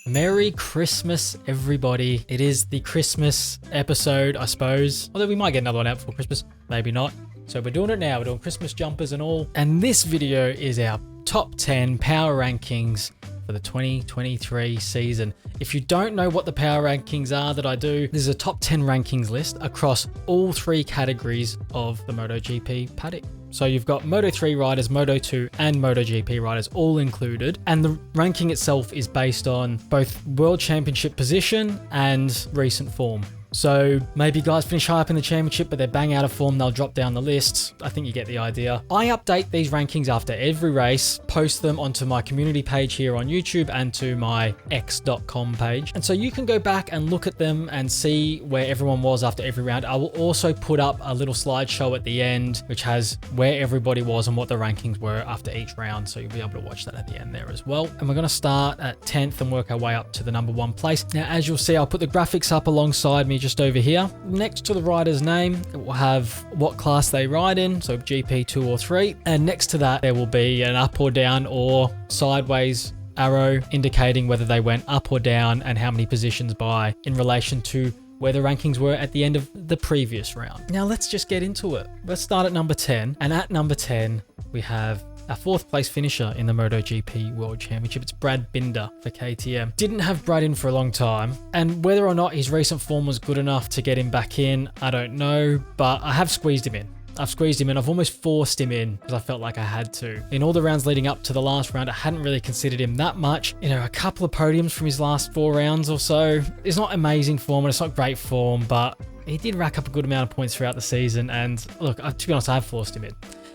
Merry Christmas, everybody. It is the Christmas episode, I suppose. Although we might get another one out before Christmas, maybe not. So we're doing it now. We're doing Christmas jumpers and all. And this video is our top 10 power rankings for the 2023 season. If you don't know what the power rankings are that I do, this is a top 10 rankings list across all three categories of the MotoGP paddock. So you've got Moto3 riders, Moto2 and MotoGP riders all included. And the ranking itself is based on both World Championship position and recent form. So maybe guys finish high up in the championship, but they're bang out of form, they'll drop down the list. I think you get the idea. I update these rankings after every race, post them onto my community page here on YouTube and to my x.com page. And so you can go back and look at them and see where everyone was after every round. I will also put up a little slideshow at the end, which has where everybody was and what the rankings were after each round. So you'll be able to watch that at the end there as well. And we're going to start at 10th and work our way up to the number 1 place. Now, as you'll see, I'll put the graphics up alongside me just over here. Next to the rider's name, it will have what class they ride in, so GP 2 or 3. And next to that, there will be an up or down or sideways arrow indicating whether they went up or down and how many positions by in relation to where the rankings were at the end of the previous round. Now let's just get into it. Let's start at number 10. And at number 10, we have our 4th place finisher in the MotoGP World Championship. It's Brad Binder for KTM. Didn't have Brad in for a long time, and whether or not his recent form was good enough to get him back in, I don't know, but I have squeezed him in. I've almost forced him in because I felt like I had to. In all the rounds leading up to the last round, I hadn't really considered him that much. You know, a couple of podiums from his last 4 rounds or so. It's not amazing form and it's not great form, but he did rack up a good amount of points throughout the season. And look, to be honest, I have forced him in.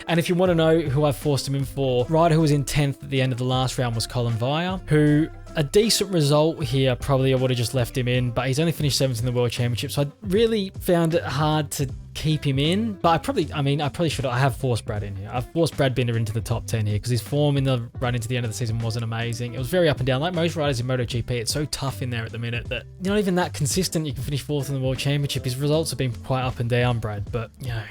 And if you want to know who I've forced him in for, rider who was in 10th at the end of the last round was Colin Vire, who a decent result here, probably I would have just left him in, but he's only finished 7th in the World Championship, so I really found it hard to keep him in. But I probably should have. I have forced Brad in here. I've forced Brad Binder into the top 10 here because his form in the run into the end of the season wasn't amazing. It was very up and down. Like most riders in MotoGP, it's so tough in there at the minute that you're not even that consistent. You can finish 4th in the World Championship. His results have been quite up and down, Brad, but you know,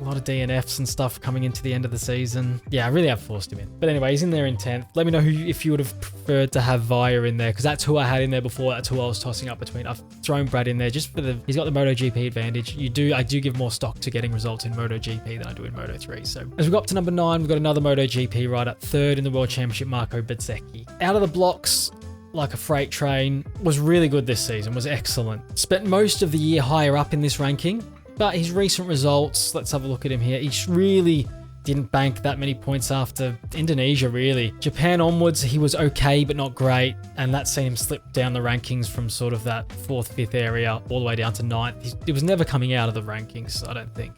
a lot of DNFs and stuff coming into the end of the season. Yeah, I really have forced him in. But anyway, he's in there in 10th. Let me know if you would have preferred to have Vire in there, because that's who I had in there before. That's who I was tossing up between. I've thrown Brad in there just for he's got the MotoGP advantage. I do give more stock to getting results in MotoGP than I do in Moto3. So as we go up to number 9, we've got another MotoGP rider, 3rd in the World Championship, Marco Bezzecchi. Out of the blocks, like a freight train, was really good this season, was excellent. Spent most of the year higher up in this ranking. But his recent results, let's have a look at him here. He really didn't bank that many points after Indonesia, really. Japan onwards, he was okay, but not great. And that's seen him slip down the rankings from sort of that 4th, 5th area all the way down to 9th. It was never coming out of the rankings, I don't think.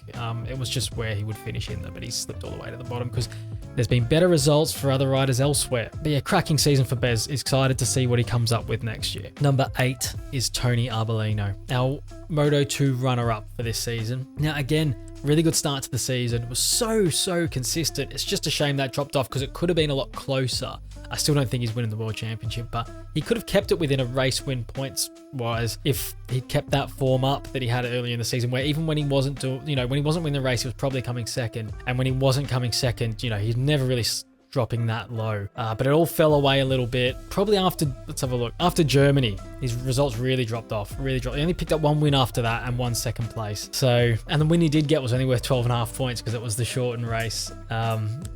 It was just where he would finish in there, but he slipped all the way to the bottom because there's been better results for other riders elsewhere. But yeah, cracking season for Bez. Excited to see what he comes up with next year. Number 8 is Tony Arbolino, our Moto2 runner-up for this season. Now again, really good start to the season. It was so consistent. It's just a shame that dropped off because it could have been a lot closer. I still don't think he's winning the World Championship, but he could have kept it within a race win points wise if he'd kept that form up that he had earlier in the season, where even when he wasn't when he wasn't winning the race, he was probably coming second. And when he wasn't coming second, he's never really dropping that low. But it all fell away a little bit. Probably after, let's have a look, after Germany, his results really dropped off, He only picked up 1 win after that and 1 second place. So, and the win he did get was only worth 12.5 points because it was the shortened race.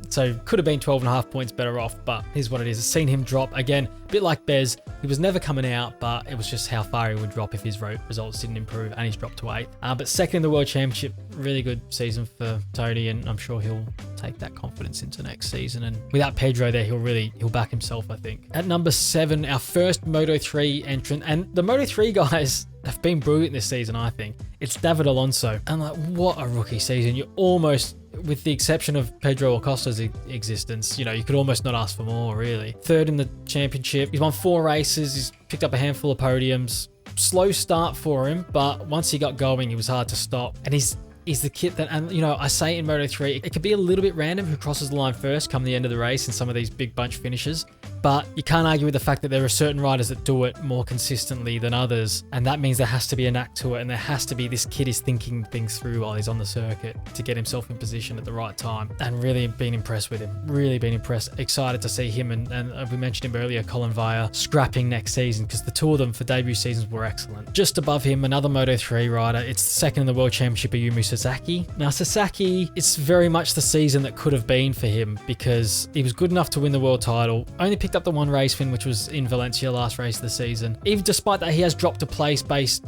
So could have been 12.5 points better off, but here's what it is. I've seen him drop again, a bit like Bez. He was never coming out, but it was just how far he would drop if his results didn't improve, and he's dropped to 8th. But 2nd in the World Championship, really good season for Tony, and I'm sure he'll take that confidence into next season. And without Pedro there, he'll back himself, I think. At number 7, our first Moto3 entrant, and the Moto3 guys have been brilliant this season, I think. It's David Alonso. And like, what a rookie season. You almost, with the exception of Pedro Acosta's existence, you could almost not ask for more, really. 3rd in the championship. He's won 4 races. He's picked up a handful of podiums. Slow start for him, but once he got going, he was hard to stop. And he's the kit that, and I say in Moto3, it could be a little bit random who crosses the line first come the end of the race in some of these big bunch finishes. but you can't argue with the fact that there are certain riders that do it more consistently than others, and that means there has to be a knack to it, and there has to be this kid is thinking things through while he's on the circuit to get himself in position at the right time. And really been impressed with him, really been impressed. Excited to see him and we mentioned him earlier, Colin Via, scrapping next season, because the two of them for debut seasons were excellent. Just above him, another Moto3 rider. It's second in the World Championship, Ayumu Sasaki. Now Sasaki, it's very much the season that could have been for him, because he was good enough to win the world title, only picked up the one race win, which was in Valencia, last race of the season. Even despite that, he has dropped a place based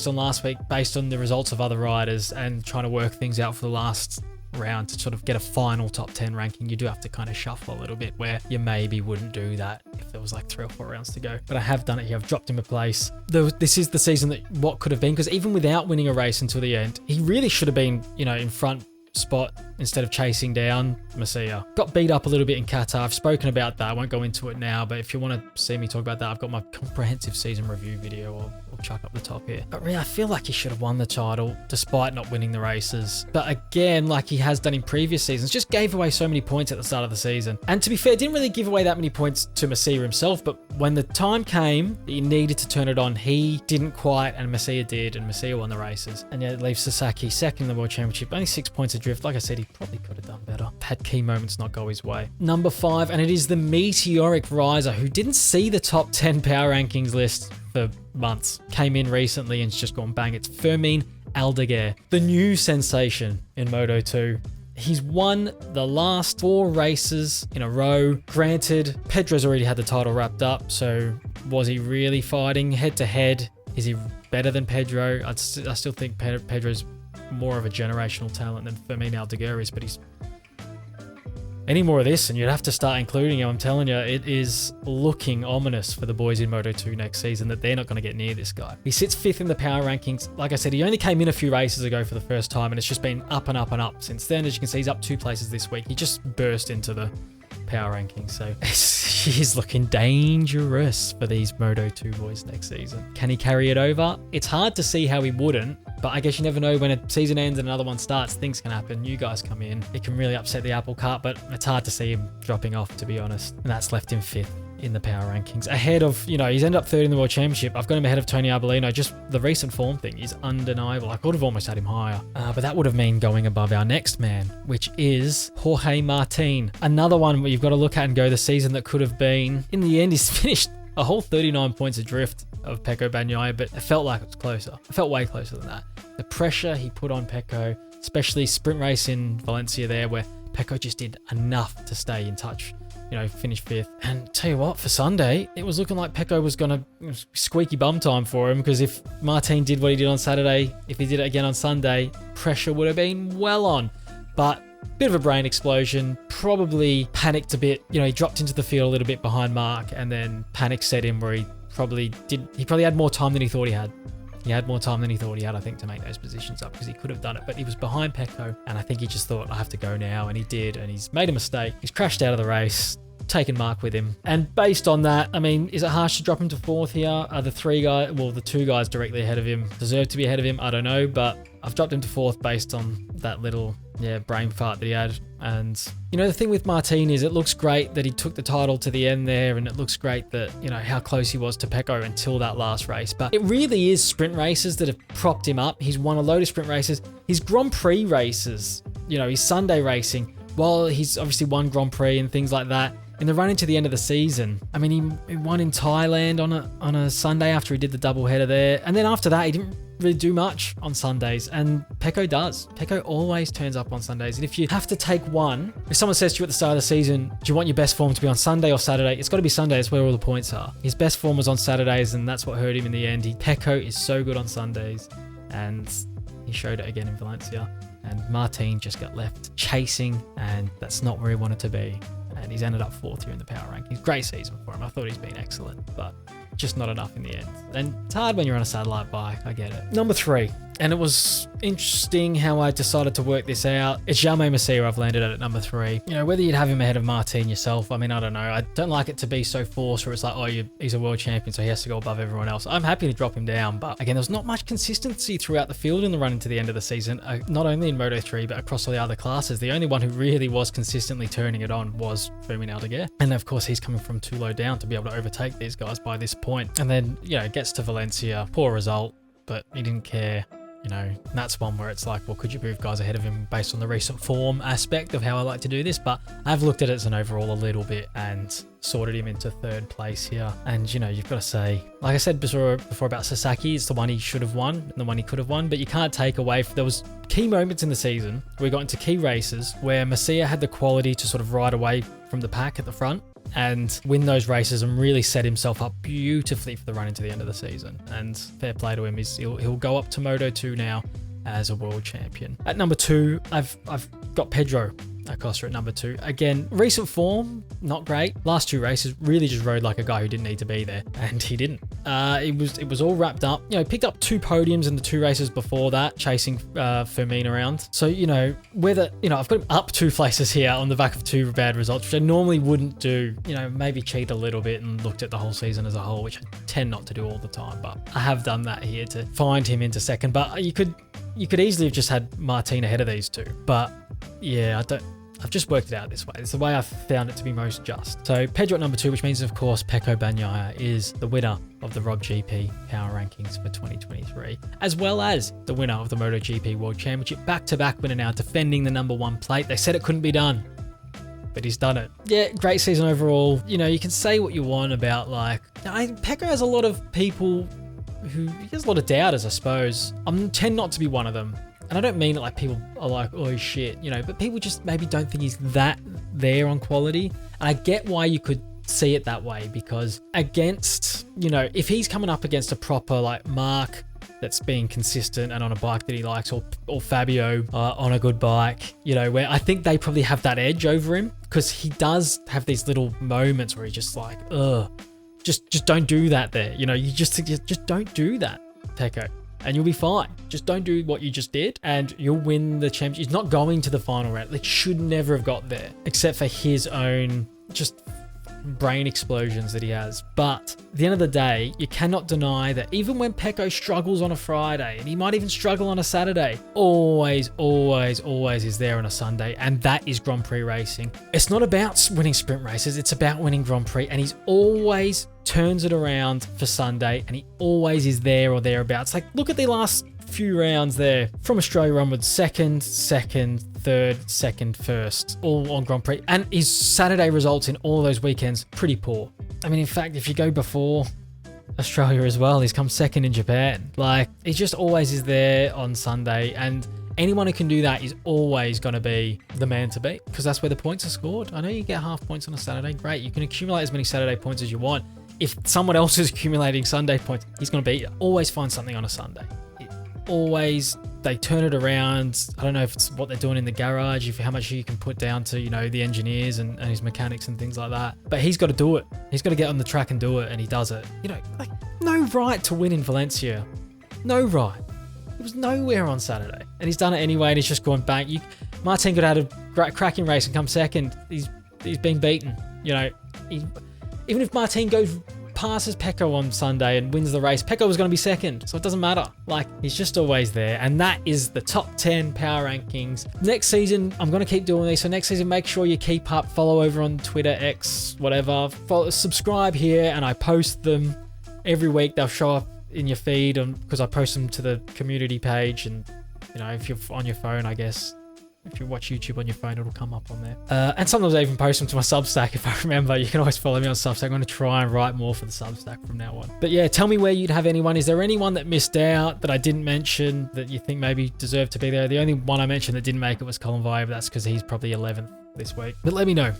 on last week, based on the results of other riders and trying to work things out for the last round to sort of get a final top 10 ranking. You do have to kind of shuffle a little bit, where you maybe wouldn't do that if there was like 3 or 4 rounds to go. But I have done it here. I've dropped him a place. This is the season that what could have been, because even without winning a race until the end, he really should have been, you know, in front spot instead of chasing down Masia. Got beat up a little bit in Qatar. I've spoken about that. I won't go into it now, but if you want to see me talk about that, I've got my comprehensive season review video. I'll chuck up the top here. But really, I feel like he should have won the title despite not winning the races. But again, like he has done in previous seasons, just gave away so many points at the start of the season. And to be fair, didn't really give away that many points to Masia himself, but when the time came, he needed to turn it on. He didn't quite, and Masia did, and Masia won the races. And yeah, it leaves Sasaki second in the World Championship, only 6 points adrift. Like I said, he probably could have done better. Had key moments not go his way. Number 5, and it is the meteoric riser who didn't see the top 10 power rankings list for months. Came in recently and it's just gone bang. It's Fermin Aldeguer, the new sensation in Moto2. He's won the last 4 races in a row. Granted, Pedro's already had the title wrapped up, so was he really fighting head to head? Is he better than Pedro? I still think Pedro's more of a generational talent than Fermin Aldeguer is, but he's any more of this and you'd have to start including him. I'm telling you, it is looking ominous for the boys in Moto2 next season that they're not going to get near this guy. He sits 5th in the power rankings. Like I said, he only came in a few races ago for the first time, and it's just been up and up and up since then. As you can see, he's up 2 places this week. He just burst into the power rankings, so he's looking dangerous for these Moto2 boys next season. Can he carry it over? It's hard to see how he wouldn't, but I guess you never know. When a season ends and another one starts, things can happen. New guys come in. It can really upset the apple cart, but it's hard to see him dropping off, to be honest. And that's left him 5th in the power rankings. Ahead of, you know, he's ended up 3rd in the World Championship. I've got him ahead of Tony Arbolino. Just the recent form thing is undeniable. I could have almost had him higher, but that would have meant going above our next man, which is Jorge Martin. Another one where you've got to look at and go, the season that could have been. In the end, he's finished a whole 39 points adrift of Pecco Bagnaia, but it felt like it was closer. It felt way closer than that. The pressure he put on Pecco, especially sprint race in Valencia there, where Pecco just did enough to stay in touch, you know, finish 5th. And tell you what, for Sunday, it was looking like Pecco was going to squeaky bum time for him, because if Martin did what he did on Saturday, if he did it again on Sunday, pressure would have been well on. But bit of a brain explosion, probably panicked a bit. You know, he dropped into the field a little bit behind Mark, and then panic set in where he probably had more time than he thought he had. He had more time than he thought he had, I think, to make those positions up, because he could have done it. But he was behind Pecco, and I think he just thought, I have to go now. And he did, and he's made a mistake. He's crashed out of the race, taken Mark with him. And based on that, I mean, is it harsh to drop him to 4th here? Are the 2 guys directly ahead of him deserve to be ahead of him? I don't know, but I've dropped him to 4th based on that little, brain fart that he had. And, you know, the thing with Martin is it looks great that he took the title to the end there, and it looks great that, you know, how close he was to Pecco until that last race. But it really is sprint races that have propped him up. He's won a load of sprint races. His Grand Prix races, you know, his Sunday racing, while he's obviously won Grand Prix and things like that, in the run into the end of the season, I mean, he won in Thailand on a Sunday after he did the doubleheader there. And then after that, he didn't really do much on Sundays, and Pecco does. Pecco always turns up on Sundays. And if you have to take one, if someone says to you at the start of the season, do you want your best form to be on Sunday or Saturday? It's got to be Sunday. It's where all the points are. His best form was on Saturdays, and that's what hurt him in the end. Pecco is so good on Sundays, and he showed it again in Valencia. And Martin just got left chasing, and that's not where he wanted to be. And he's ended up 4th here in the power rankings. Great season for him. I thought he's been excellent, but just not enough in the end. And it's hard when you're on a satellite bike, I get it. Number 3, and it was interesting how I decided to work this out. It's Jaume Masia I've landed at number 3. You know, whether you'd have him ahead of Martin yourself, I mean, I don't know. I don't like it to be so forced where it's like, oh, he's a world champion, so he has to go above everyone else. I'm happy to drop him down, but again, there's not much consistency throughout the field in the run into the end of the season, not only in Moto3, but across all the other classes. The only one who really was consistently turning it on was Fermin Aldeguer. And of course, he's coming from too low down to be able to overtake these guys by this point. And then, you know, gets to Valencia, poor result, but he didn't care. You know, and that's one where it's like, well, could you move guys ahead of him based on the recent form aspect of how I like to do this? But I've looked at it as an overall a little bit and sorted him into 3rd place here. And, you know, you've got to say, like I said before about Sasaki, it's the one he should have won and the one he could have won, but you can't take away, there was key moments in the season where we got into key races where Masia had the quality to sort of ride away from the pack at the front and win those races and really set himself up beautifully for the run into the end of the season. And fair play to him, he'll go up to Moto2 now as a world champion. At number 2, I've got Pedro Acosta at number 2. Again, recent form, not great. Last 2 races, really just rode like a guy who didn't need to be there, and he didn't. It was all wrapped up. You know, picked up 2 podiums in the 2 races before that, chasing Fermin around. So, you know, I've got him up 2 places here on the back of 2 bad results, which I normally wouldn't do. You know, maybe cheat a little bit and looked at the whole season as a whole, which I tend not to do all the time, but I have done that here to find him into 2nd. But you could easily have just had Martin ahead of these 2, but yeah, I've just worked it out this way. It's the way I've found it to be most just. So Pedro at number 2, which means, of course, Pecco Bagnaia is the winner of the RobGP Power Rankings for 2023, as well as the winner of the MotoGP World Championship. Back-to-back winner now, defending the number 1 plate. They said it couldn't be done, but he's done it. Yeah, great season overall. You know, you can say what you want about, like, Pecco has a lot of people he has a lot of doubters, I suppose. I tend not to be one of them. And I don't mean it like people are like, oh shit, you know, but people just maybe don't think he's that there on quality. And I get why you could see it that way, because against, you know, if he's coming up against a proper like Mark that's being consistent and on a bike that he likes, or Fabio on a good bike, you know, where I think they probably have that edge over him, because he does have these little moments where he's just like, just don't do that there. You know, you just don't do that, Pecco, and you'll be fine. Just don't do what you just did and you'll win the championship. He's not going to the final round. They should never have got there, except for his own just brain explosions that he has. But at the end of the day, you cannot deny that even when Pecco struggles on a Friday, and he might even struggle on a Saturday, always is there on a Sunday, and that is Grand Prix racing. It's not about winning sprint races, it's about winning Grand Prix, and he's always turns it around for Sunday, and he always is there or thereabouts. Like, look at the last few rounds there from Australia onwards: second, third, second, first, all on Grand Prix. And his Saturday results in all those weekends, pretty poor. I mean, in fact, if you go before Australia as well, he's come second in Japan. Like, he just always is there on Sunday, and anyone who can do that is always going to be the man to beat, because that's where the points are scored. I know you get half points on a Saturday, great. You can accumulate as many Saturday points as you want. If someone else is accumulating Sunday points, he's going to beat you. Always find something on a Sunday. Always, they turn it around. I don't know if it's what they're doing in the garage, if how much you can put down to, you know, the engineers and his mechanics and things like that. But he's got to do it. He's got to get on the track and do it, and he does it. You know, like, no right to win in Valencia. No right. He was nowhere on Saturday, and he's done it anyway, and he's just gone back. Martin could have had a cracking race and come second. He's been beaten. You know, even if Martin passes Pecco on Sunday and wins the race, Pecco was going to be second, so it doesn't matter. Like, he's just always there, and that is the top 10 power rankings. Next season, I'm going to keep doing these, so next season, make sure you keep up, follow over on Twitter, X, whatever, subscribe here, and I post them every week. They'll show up in your feed, because I post them to the community page, and, you know, if you're on your phone, I guess, if you watch YouTube on your phone, it'll come up on there. And sometimes I even post them to my Substack if I remember. You can always follow me on Substack. I'm going to try and write more for the Substack from now on. But yeah, tell me where you'd have anyone. Is there anyone that missed out that I didn't mention that you think maybe deserved to be there? The only one I mentioned that didn't make it was Colin Via, but that's because he's probably 11th this week. But let me know.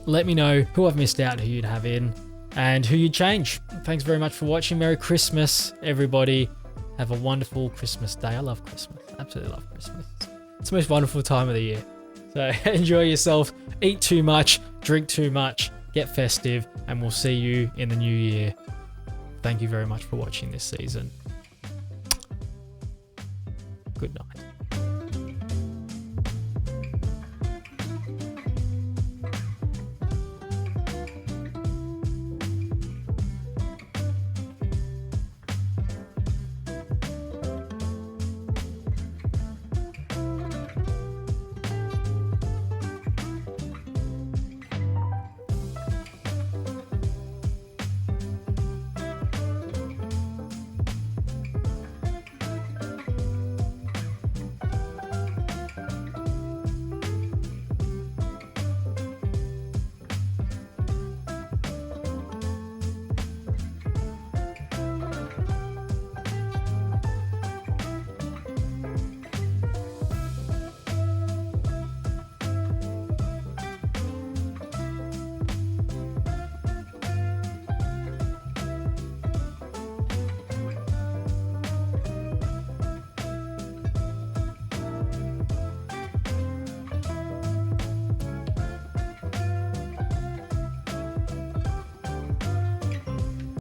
Let me know who I've missed out, who you'd have in, and who you'd change. Thanks very much for watching. Merry Christmas, everybody. Have a wonderful Christmas day. I love Christmas. Absolutely love Christmas. It's the most wonderful time of the year. So enjoy yourself, eat too much, drink too much, get festive, and we'll see you in the new year. thank you very much for watching this season. Good night.